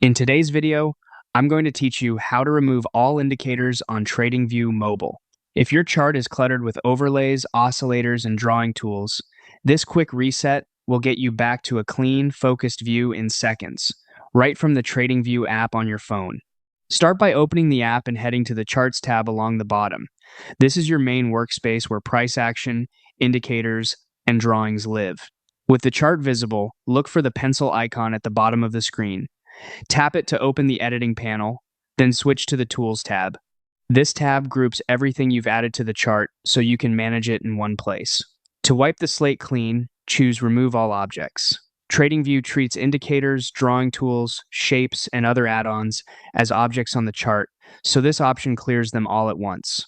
In today's video, I'm going to teach you how to remove all indicators on TradingView Mobile. If your chart is cluttered with overlays, oscillators, and drawing tools, this quick reset will get you back to a clean, focused view in seconds, right from the TradingView app on your phone. Start by opening the app and heading to the Charts tab along the bottom. This is your main workspace where price action, indicators, and drawings live. With the chart visible, look for the pencil icon at the bottom of the screen. Tap it to open the editing panel, then switch to the Tools tab. This tab groups everything you've added to the chart so you can manage it in one place. To wipe the slate clean, choose Remove All Objects. TradingView treats indicators, drawing tools, shapes, and other add-ons as objects on the chart, so this option clears them all at once.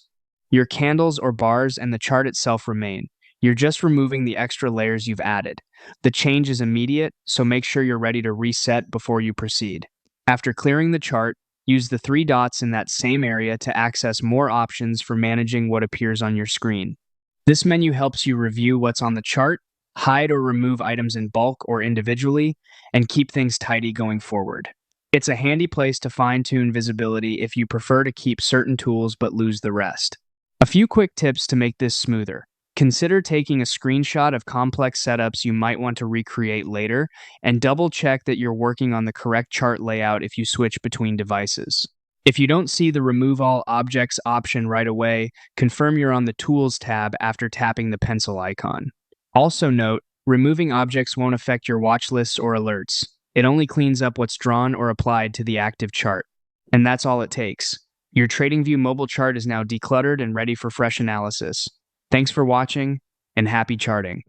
Your candles or bars and the chart itself remain. You're just removing the extra layers you've added. The change is immediate, so make sure you're ready to reset before you proceed. After clearing the chart, use the three dots in that same area to access more options for managing what appears on your screen. This menu helps you review what's on the chart, hide or remove items in bulk or individually, and keep things tidy going forward. It's a handy place to fine-tune visibility if you prefer to keep certain tools but lose the rest. A few quick tips to make this smoother. Consider taking a screenshot of complex setups you might want to recreate later, and double-check that you're working on the correct chart layout if you switch between devices. If you don't see the Remove All Objects option right away, confirm you're on the Tools tab after tapping the pencil icon. Also note, removing objects won't affect your watch lists or alerts. It only cleans up what's drawn or applied to the active chart. And that's all it takes. Your TradingView mobile chart is now decluttered and ready for fresh analysis. Thanks for watching, and happy charting.